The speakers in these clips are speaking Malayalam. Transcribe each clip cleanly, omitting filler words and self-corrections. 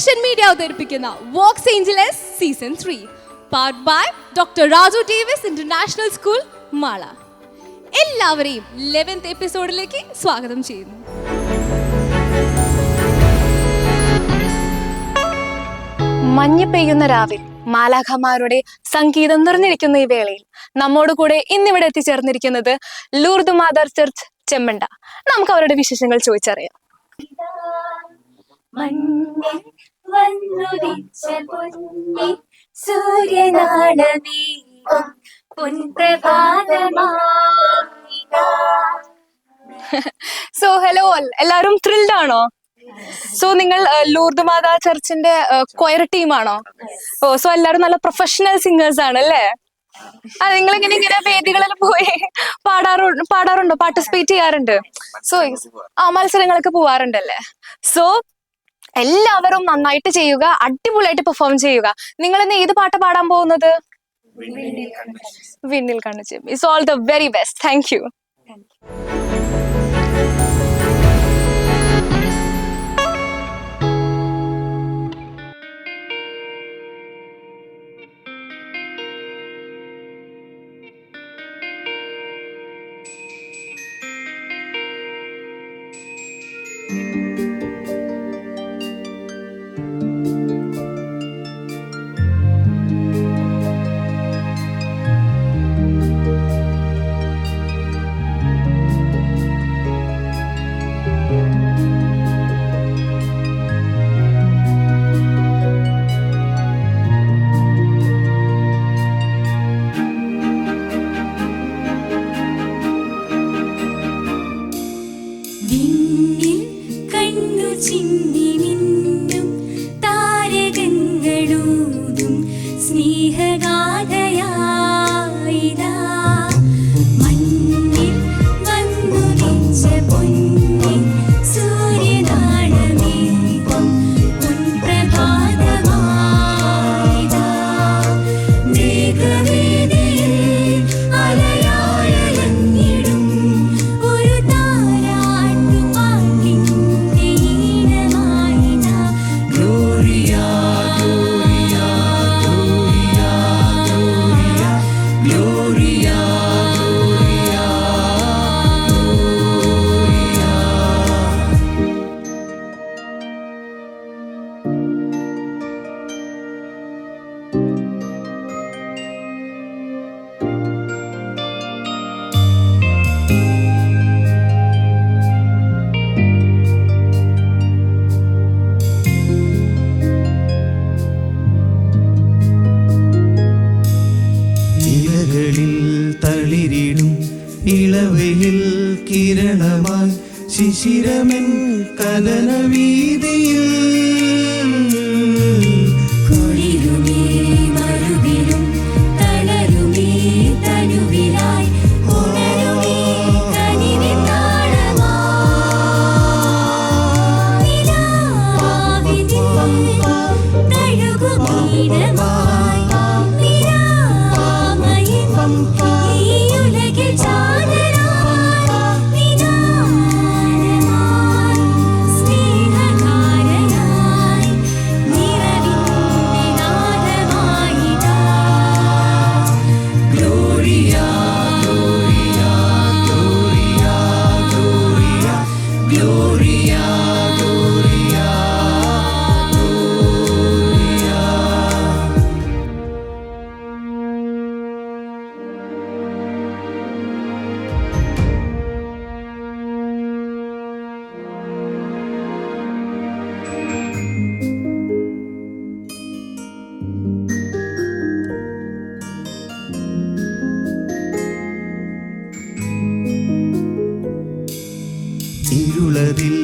വിഷൻ മീഡിയ അവതരിപ്പിക്കുന്ന Vox Angelus season 3 part by doctor Raju Davis international school Mala. എല്ലാവരെയും 11th എപ്പിസോഡിലേക്ക് സ്വാഗതം ചെയ്യുന്നു. മഞ്ഞ് പെയ്യുന്ന രാവിൽ മാലാഖമാരുടെ സംഗീതം നിറഞ്ഞിരിക്കുന്ന ഈ വേളയിൽ നമ്മോട് കൂടെ ഇന്നിവിടെ എത്തിച്ചേർന്നിരിക്കുന്നത് ലൂർദ് മാതാർ ചർച്ച് ചെമ്മണ്ട. നമുക്ക് അവരുടെ വിശേഷങ്ങൾ ചോദിച്ചറിയാം. സോ ഹലോ, എല്ലാവരും ത്രിൽഡ് ആണോ? സോ നിങ്ങൾ ലൂർദ് മാതാ ചർച്ചിന്റെ കൊയർ ടീമാണോ? ഓ, സോ എല്ലാവരും നല്ല പ്രൊഫഷണൽ സിംഗേഴ്സ് ആണ് അല്ലേ? നിങ്ങൾ ഇങ്ങനെ വേദികളിൽ പോയി പാടാറുണ്ടോ? പാർട്ടിസിപ്പേറ്റ് ചെയ്യാറുണ്ട്? സോ മത്സരങ്ങളൊക്കെ പോവാറുണ്ടല്ലേ? സോ എല്ലാവരും നന്നായിട്ട് ചെയ്യുക, അടിപൊളിയായിട്ട് പെർഫോം ചെയ്യുക. നിങ്ങൾ ഇന്ന് ഏത് പാട്ട് പാടാൻ പോകുന്നത്? വിണ്ണിൽ കണ്ണു ചിമ്മി. It's all the very best. Thank you. ഇളവയിൽ കിരണമായി ശിശിരമെൻ കലന വീതിയിൽ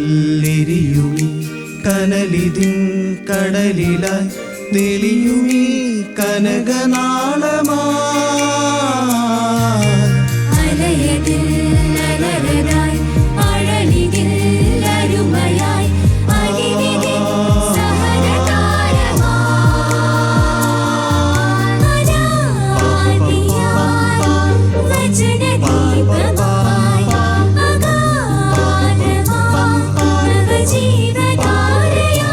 ഇരുളതിലെരിയുമീ കനലിതിൻ കടലിലായി തെളിയുമീ കനകനാളമാ ജീവധാരയാ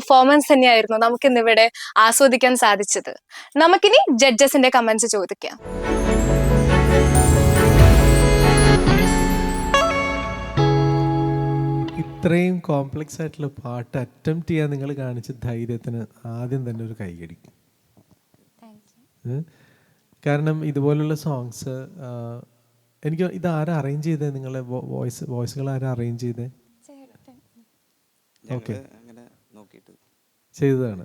പെർഫോമൻസ് തന്നെയായിരുന്നു നമുക്കിന്ന് ഇവിടെ ആസ്വദിക്കാൻ സാധിച്ചത്. നമുക്കിനി ജഡ്ജസിന്റെ കമന്റ്സ് ചോദിക്കാം. ഇത്രയും കോംപ്ലക്സ് ആയിട്ടുള്ള പാട്ട് അറ്റംപ്റ്റ് ചെയ്യാൻ നിങ്ങൾ കാണിച്ച ധൈര്യത്തിന് ആദ്യം തന്നെ ഒരു കൈയടി. കാരണം ഇതുപോലുള്ള സോങ്സ് എനിക്ക് ഇത് ആരാ അറേഞ്ച് ചെയ്തേ? നിങ്ങളെ വോയിസുകൾ ആരാ അറേഞ്ച് ചെയ്തേ? ഓക്കെ, ചെയ്തതാണ്.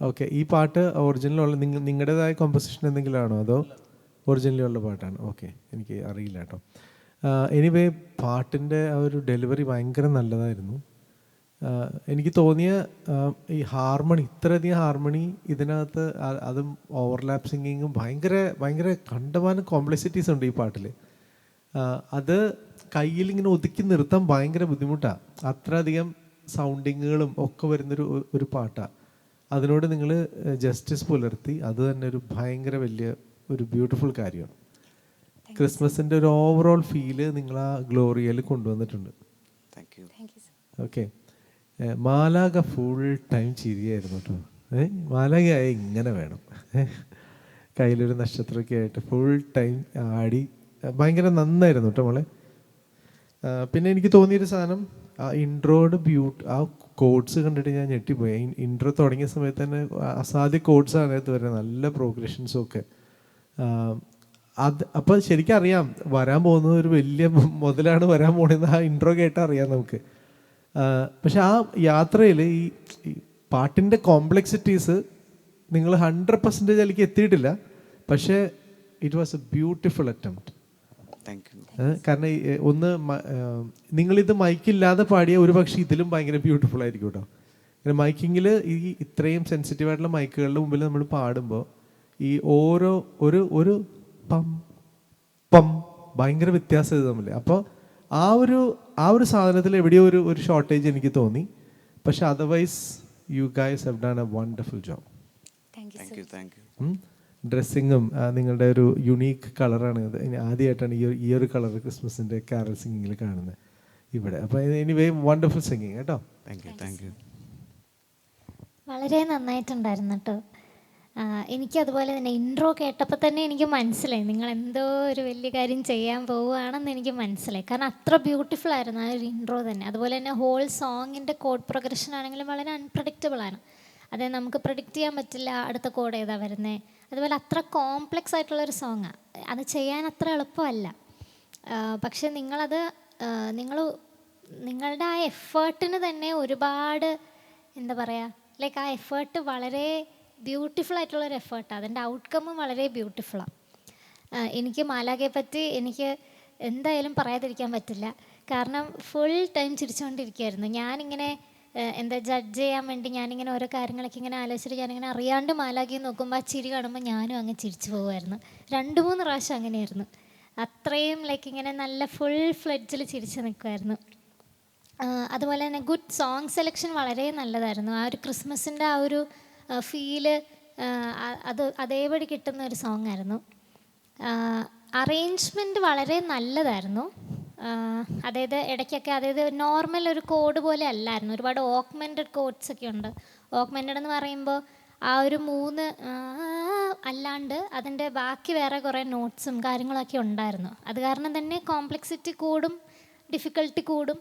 ഓക്കെ, ഈ പാട്ട് ഒറിജിനലുള്ള നിങ്ങളുടേതായ കോമ്പോസിഷൻ എന്തെങ്കിലും ആണോ അതോ ഒറിജിനലി ഉള്ള പാട്ടാണ്? ഓക്കെ, എനിക്ക് അറിയില്ല കേട്ടോ. എനിവേ പാട്ടിൻ്റെ ആ ഒരു ഡെലിവറി ഭയങ്കര നല്ലതായിരുന്നു. എനിക്ക് തോന്നിയ ഈ ഹാർമണി, ഇത്രയധികം ഹാർമണി ഇതിനകത്ത്, അതും ഓവർലാപ്പ് സിംഗിങ്ങും ഭയങ്കര കണ്ടമാനം കോംപ്ലക്സിറ്റീസ് ഉണ്ട് ഈ പാട്ടിൽ. അത് കയ്യിലിങ്ങനെ ഒതുക്കി നിർത്താൻ ഭയങ്കര ബുദ്ധിമുട്ടാണ്. അത്രയധികം സൗണ്ടിങ്ങുകളും ഒക്കെ വരുന്നൊരു പാട്ടാണ്. അതിനോട് നിങ്ങൾ ജസ്റ്റിസ് പുലർത്തി. അത് തന്നെ ഒരു ഭയങ്കര വലിയ ഒരു ബ്യൂട്ടിഫുൾ കാര്യമാണ്. ക്രിസ്മസിൻ്റെ ഒരു ഓവറോൾ ഫീല് നിങ്ങൾ ആ ഗ്ലോറിയയിൽ കൊണ്ടുവന്നിട്ടുണ്ട്. ഓക്കെ, മാലാക ഫുൾ ടൈം ചിരിയായിരുന്നു കേട്ടോ. മാലാകയായ ഇങ്ങനെ വേണം, കയ്യിലൊരു നക്ഷത്രമൊക്കെ ആയിട്ട് ഫുൾ ടൈം ആടി ഭയങ്കര നന്നായിരുന്നു കേട്ടോ മോളെ. പിന്നെ എനിക്ക് തോന്നിയൊരു സാധനം, ആ ഇൻട്രോയുടെ ആ കോഡ്സ് കണ്ടിട്ട് ഞാൻ ഞെട്ടിപ്പോയി. ഇൻട്രോ തുടങ്ങിയ സമയത്ത് തന്നെ അസാധ്യ കോഡ്സ് അതിനകത്ത് വരുന്നത്, നല്ല പ്രോഗ്രഷൻസും ഒക്കെ. അപ്പോൾ ശരിക്കും അറിയാം വരാൻ പോകുന്നത് ഒരു വലിയ മുതലാണ് വരാൻ പോണെന്ന് ആ ഇൻട്രോ കേട്ടാൽ അറിയാം നമുക്ക്. പക്ഷെ ആ യാത്രയിൽ ഈ പാട്ടിൻ്റെ കോംപ്ലക്സിറ്റീസ് നിങ്ങൾ 100% അതിലേക്ക് എത്തിയിട്ടില്ല. പക്ഷേ it was A beautiful attempt. കാരണം ഒന്ന് നിങ്ങളിത് മൈക്കില്ലാതെ പാടിയ ഒരു പക്ഷേ ഇതിലും ഭയങ്കര ബ്യൂട്ടിഫുൾ ആയിരിക്കും കേട്ടോ. പിന്നെ മൈക്കിങ്ങിൽ ഈ ഇത്രയും സെൻസിറ്റീവായിട്ടുള്ള മൈക്കുകളുടെ മുമ്പിൽ നമ്മൾ പാടുമ്പോൾ ഈ ഓരോ ഒരു പം പം ഭയങ്കര വ്യത്യാസം ഇത് തമ്മിൽ. അപ്പോൾ ആ ഒരു സാധനത്തിൽ എവിടെയോ ഒരു ഷോർട്ടേജ് എനിക്ക് തോന്നി. പക്ഷെ otherwise you guys have done a wonderful job. ഡ്രസ്സിങ്ങും നിങ്ങളുടെ ഒരു യുണീക്ക് കളറാണ്. ആദ്യമായിട്ടാണ് ഈ ഒരു കളർ ക്രിസ്മസിൻ്റെ കാരൽ സിംഗിങ്ങിൽ കാണുന്നത് ഇവിടെ. അപ്പോൾ എനിവേ വണ്ടർഫുൾ സിംഗിങ് കേട്ടോ. Thank you. വളരെ നന്നായിട്ടുണ്ടായിരുന്നു കേട്ടോ. എനിക്കതുപോലെ തന്നെ ഇൻട്രോ കേട്ടപ്പോൾ തന്നെ എനിക്ക് മനസ്സിലായി നിങ്ങൾ എന്തോ ഒരു വലിയ കാര്യം ചെയ്യാൻ പോവുകയാണെന്ന് എനിക്ക് മനസ്സിലായി. കാരണം അത്ര ബ്യൂട്ടിഫുൾ ആയിരുന്നു ആ ഒരു ഇൻട്രോ തന്നെ. അതുപോലെ തന്നെ ഹോൾ സോങ്ങിൻ്റെ കോഡ് പ്രോഗ്രഷൻ ആണെങ്കിലും വളരെ അൺപ്രഡിക്റ്റബിൾ ആണ്. അതായത് നമുക്ക് പ്രഡിക്റ്റ് ചെയ്യാൻ പറ്റില്ല അടുത്ത കോഡ് ഏതാ വരുന്നത്. അതുപോലെ അത്ര കോംപ്ലക്സ് ആയിട്ടുള്ളൊരു സോങ്ങാണ്. അത് ചെയ്യാൻ അത്ര എളുപ്പമല്ല. പക്ഷെ നിങ്ങളുടെ ആ എഫേർട്ടിന് തന്നെ ഒരുപാട് എന്താ പറയുക, ലൈക്ക് ആ എഫേർട്ട് വളരെ ബ്യൂട്ടിഫുൾ ആയിട്ടുള്ളൊരു എഫേർട്ടാണ്. അതിൻ്റെ ഔട്ട്കമ്മും വളരെ ബ്യൂട്ടിഫുള്ളാണ്. എനിക്ക് മാലാഖയെ പറ്റി എനിക്ക് എന്തായാലും പറയാതിരിക്കാൻ പറ്റില്ല. കാരണം ഫുൾ ടൈം ചിരിച്ചുകൊണ്ടിരിക്കുകയായിരുന്നു. ഞാനിങ്ങനെ എന്താ ജഡ്ജ് ചെയ്യാൻ വേണ്ടി ഞാനിങ്ങനെ ഓരോ കാര്യങ്ങളൊക്കെ ഇങ്ങനെ ആലോചിച്ചിട്ട് ഞാനിങ്ങനെ അറിയാണ്ട് മാലാഖയെ നോക്കുമ്പോൾ ആ ചിരി കാണുമ്പോൾ ഞാനും അങ്ങ് ചിരിച്ചു പോകുമായിരുന്നു. 2-3 പ്രാവശ്യം അങ്ങനെയായിരുന്നു. അത്രയും ലൈക്ക് ഇങ്ങനെ നല്ല ഫുൾ ഫ്ലെഡ്ജിൽ ചിരിച്ച് നിൽക്കുമായിരുന്നു. അതുപോലെ തന്നെ ഗുഡ് സോങ് സെലക്ഷൻ വളരെ നല്ലതായിരുന്നു. ആ ഒരു ക്രിസ്മസിൻ്റെ ആ ഒരു ഫീല് അതേപടി കിട്ടുന്ന ഒരു സോങ് ആയിരുന്നു. അറേഞ്ച്മെൻറ്റ് വളരെ നല്ലതായിരുന്നു. അതായത് ഇടയ്ക്കൊക്കെ അതായത് നോർമൽ ഒരു കോഡ് പോലെ അല്ലായിരുന്നു. ഒരുപാട് ഓഗ്മെൻറ്റഡ് കോഡ്സ് ഒക്കെ ഉണ്ട്. ഓഗ്മെൻറ്റഡ് എന്ന് പറയുമ്പോൾ ആ ഒരു 3 അല്ലാണ്ട് അതിൻ്റെ ബാക്കി വേറെ കുറേ നോട്ട്സും കാര്യങ്ങളൊക്കെ ഉണ്ടായിരുന്നു. അത് കാരണം തന്നെ കോംപ്ലക്സിറ്റി കൂടും, ഡിഫിക്കൽട്ടി കൂടും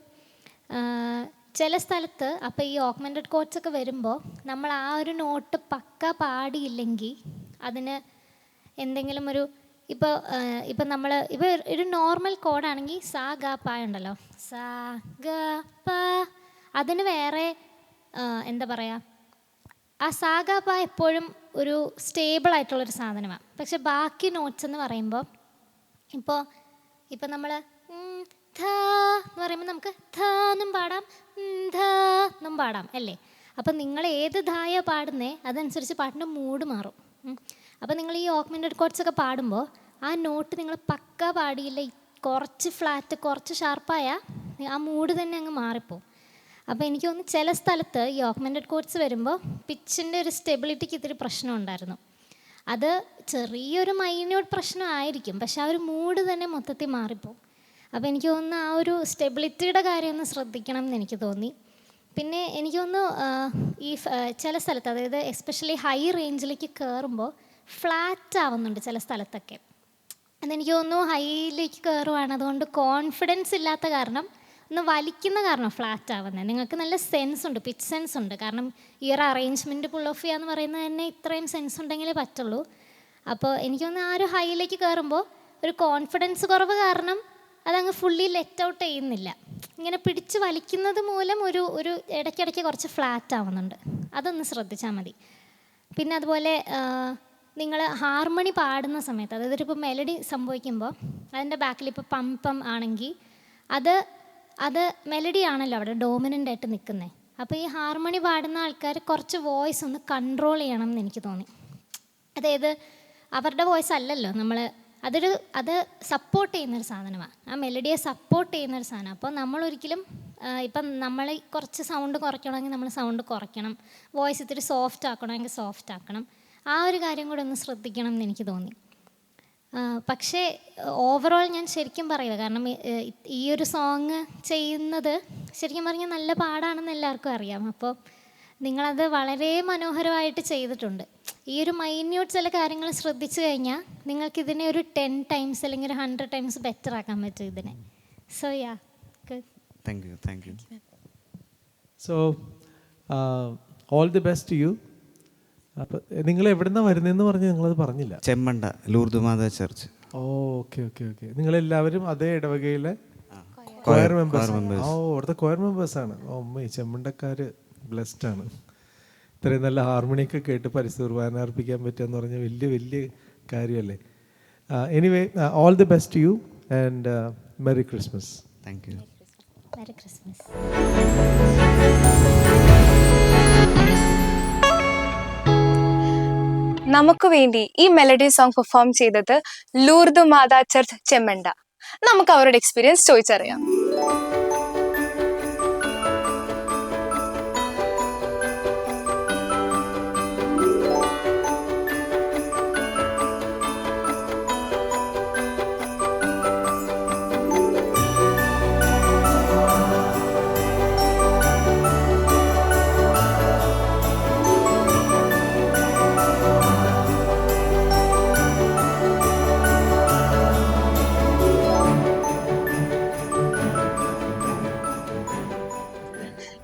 ചില സ്ഥലത്ത്. അപ്പോൾ ഈ ഓഗ്മെൻറ്റഡ് കോഡ്സ് ഒക്കെ വരുമ്പോൾ നമ്മൾ ആ ഒരു നോട്ട് പക്ക പാടിയില്ലെങ്കിൽ അതിന് എന്തെങ്കിലും ഒരു ഇപ്പോൾ നമ്മൾ ഇപ്പോൾ ഒരു നോർമൽ കോഡാണെങ്കിൽ സാ ഗ പ ഉണ്ടല്ലോ, സാ ഗ പ, അതിന് വേറെ എന്താ പറയുക, ആ സാ ഗ പ എപ്പോഴും ഒരു സ്റ്റേബിൾ ആയിട്ടുള്ളൊരു സാധനമാണ്. പക്ഷെ ബാക്കി നോട്ട്സ് എന്ന് പറയുമ്പോൾ ഇപ്പോൾ നമ്മൾ ധ എന്ന് പറയുമ്പോൾ നമുക്ക് ധ എന്നും പാടാം, ധ എന്നും പാടാം അല്ലേ. അപ്പം നിങ്ങൾ ഏത് ധായ പാടുന്നേ അതനുസരിച്ച് പാട്ടിൻ്റെ മൂഡ് മാറും. അപ്പോൾ നിങ്ങൾ ഈ ഓഗ്മെൻറ്റഡ് കോഡ്സ് ഒക്കെ പാടുമ്പോൾ ആ നോട്ട് നിങ്ങൾ പക്ക പാടിയില്ല, കുറച്ച് ഫ്ലാറ്റ് കുറച്ച് ഷാർപ്പായാൽ ആ മൂഡ് തന്നെ അങ്ങ് മാറിപ്പോവും. അപ്പോൾ എനിക്ക് തോന്നുന്നു ചില സ്ഥലത്ത് ഈ ഓഗ്മെൻറ്റഡ് കോഡ്സ് വരുമ്പോൾ പിച്ചിൻ്റെ ഒരു സ്റ്റെബിലിറ്റിക്ക് ഇത്തിരി പ്രശ്നം ഉണ്ടായിരുന്നു. അത് ചെറിയൊരു മൈന്യൂട്ട് പ്രശ്നമായിരിക്കും, പക്ഷെ ആ ഒരു മൂഡ് തന്നെ മൊത്തത്തിൽ മാറിപ്പോവും. അപ്പോൾ എനിക്ക് തോന്നുന്നു ആ ഒരു സ്റ്റെബിലിറ്റിയുടെ കാര്യം ഒന്ന് ശ്രദ്ധിക്കണം എന്ന് എനിക്ക് തോന്നി. പിന്നെ എനിക്ക് തോന്നുന്നു ചില സ്ഥലത്ത്, അതായത് എസ്പെഷ്യലി ഹൈ റേഞ്ചിലേക്ക് കയറുമ്പോൾ ഫ്ലാറ്റ് ആവുന്നുണ്ട് ചില സ്ഥലത്തൊക്കെ. അതെനിക്ക് തോന്നുന്നു ഹൈയിലേക്ക് കയറുവാണ്, അതുകൊണ്ട് കോൺഫിഡൻസ് ഇല്ലാത്ത കാരണം, ഒന്ന് വലിക്കുന്ന കാരണം ഫ്ലാറ്റ് ആവുന്നത്. നിങ്ങൾക്ക് നല്ല സെൻസ് ഉണ്ട്, പിച്ച് സെൻസ് ഉണ്ട്. കാരണം ഈ ഒരു അറേഞ്ച്മെൻറ്റ് പുൾ ഓഫ് ചെയ്യുക എന്ന് പറയുന്നത് തന്നെ ഇത്രയും സെൻസ് ഉണ്ടെങ്കിലേ പറ്റുള്ളൂ. അപ്പോൾ എനിക്ക് തോന്നുന്നു ആ ഒരു ഹൈയിലേക്ക് കയറുമ്പോൾ ഒരു കോൺഫിഡൻസ് കുറവ് കാരണം അതങ്ങ് ഫുള്ളി ലെറ്റ് ഔട്ട് ചെയ്യുന്നില്ല. ഇങ്ങനെ പിടിച്ച് വലിക്കുന്നത് മൂലം ഒരു ഇടയ്ക്കിടയ്ക്ക് കുറച്ച് ഫ്ലാറ്റ് ആവുന്നുണ്ട്. അതൊന്ന് ശ്രദ്ധിച്ചാൽ മതി. പിന്നെ അതുപോലെ നിങ്ങൾ ഹാർമണി പാടുന്ന സമയത്ത്, അതായത് ഇപ്പോൾ മെലഡി സംഭവിക്കുമ്പോൾ അതിൻ്റെ ബാക്കിൽ ഇപ്പോൾ പം ആണെങ്കിൽ അത് മെലഡി ആണല്ലോ അവിടെ ഡോമിനൻ്റ് ആയിട്ട് നിൽക്കുന്നത്. അപ്പോൾ ഈ ഹാർമണി പാടുന്ന ആൾക്കാർ കുറച്ച് വോയിസ് ഒന്ന് കൺട്രോൾ ചെയ്യണം എന്ന് എനിക്ക് തോന്നി. അതായത് അവരുടെ വോയിസ് അല്ലല്ലോ അത് സപ്പോർട്ട് ചെയ്യുന്നൊരു സാധനമാണ്, ആ മെലഡിയെ സപ്പോർട്ട് ചെയ്യുന്നൊരു സാധനം. അപ്പോൾ നമ്മളൊരിക്കലും ഇപ്പം നമ്മൾ കുറച്ച് സൗണ്ട് കുറയ്ക്കണമെങ്കിൽ നമ്മൾ സൗണ്ട് കുറയ്ക്കണം, വോയിസ് ഇത്തിരി സോഫ്റ്റ് ആക്കണമെങ്കിൽ സോഫ്റ്റ് ആക്കണം. ആ ഒരു കാര്യം കൂടെ ഒന്ന് ശ്രദ്ധിക്കണം എന്ന് എനിക്ക് തോന്നി. പക്ഷേ ഓവറോൾ ഞാൻ ശരിക്കും പറയുക, കാരണം ഈ ഒരു സോങ് ചെയ്യുന്നത് ശരിക്കും പറഞ്ഞാൽ നല്ല പാടാണെന്ന് എല്ലാവർക്കും അറിയാം. അപ്പോൾ നിങ്ങളത് വളരെ മനോഹരമായിട്ട് ചെയ്തിട്ടുണ്ട്. ഈ ഒരു മൈന്യൂട്ട് ചില കാര്യങ്ങൾ ശ്രദ്ധിച്ചു കഴിഞ്ഞാൽ നിങ്ങൾക്കിതിനെ ഒരു 10 ടൈംസ് അല്ലെങ്കിൽ ഒരു 100 ടൈംസ് ബെറ്റർ ആക്കാൻ പറ്റും ഇതിനെ. So ya, good. Thank you. So all the best to you. അപ്പം നിങ്ങൾ എവിടുന്നാണ് വരുന്നതെന്ന് പറഞ്ഞ് നിങ്ങളത് പറഞ്ഞില്ല. Chemmanda Lourdes Mata church. Okay. നിങ്ങളെല്ലാവരും അതേ ഇടവകയിലെ കൊയർ മെമ്പേഴ്സ്? അവിടുത്തെ കൊയർ മെമ്പേഴ്സാണ്. അമ്മേ, ചെമ്മണ്ടക്കാർ ബ്ലെസ്ഡ് ആണ്. ഇത്രയും നല്ല ഹാർമണിയൊക്കെ കേട്ട് പരിസ്ഥിതി കുർബാന അർപ്പിക്കാൻ പറ്റുക എന്ന് പറഞ്ഞാൽ വലിയ കാര്യമല്ലേ. Anyway, all the best to you and merry Christmas. Thank you. Merry Christmas. നമുക്ക് വേണ്ടി ഈ മെലഡി സോങ് പെർഫോം ചെയ്തത് ലൂർദ് മാതാ ചർച്ച് ചെമ്മണ്ട. നമുക്ക് അവരുടെ എക്സ്പീരിയൻസ് ചോദിച്ചറിയാം.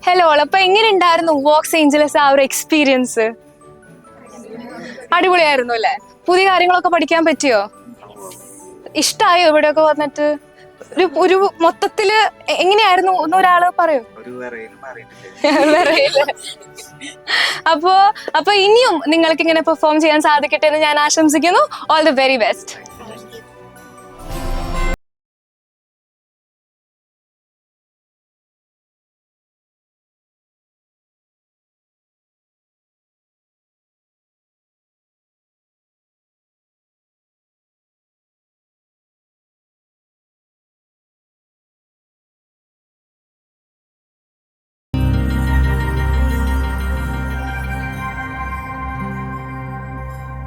ഹലോ, അപ്പൊ എങ്ങനെ ഉണ്ടായിരുന്നു വോക്സ് ഏഞ്ചലസ് ആ ഒരു എക്സ്പീരിയൻസ്? അടിപൊളിയായിരുന്നു അല്ലേ? പുതിയ കാര്യങ്ങളൊക്കെ പഠിക്കാൻ പറ്റിയോ? ഇഷ്ടായോ ഇവിടെയൊക്കെ വന്നിട്ട്? ഒരു മൊത്തത്തില് എങ്ങനെയായിരുന്നു ഒരാള് പറയൂ. അപ്പൊ ഇനിയും നിങ്ങൾക്ക് ഇങ്ങനെ പെർഫോം ചെയ്യാൻ സാധിക്കട്ടെ എന്ന് ഞാൻ ആശംസിക്കുന്നു. All the very best.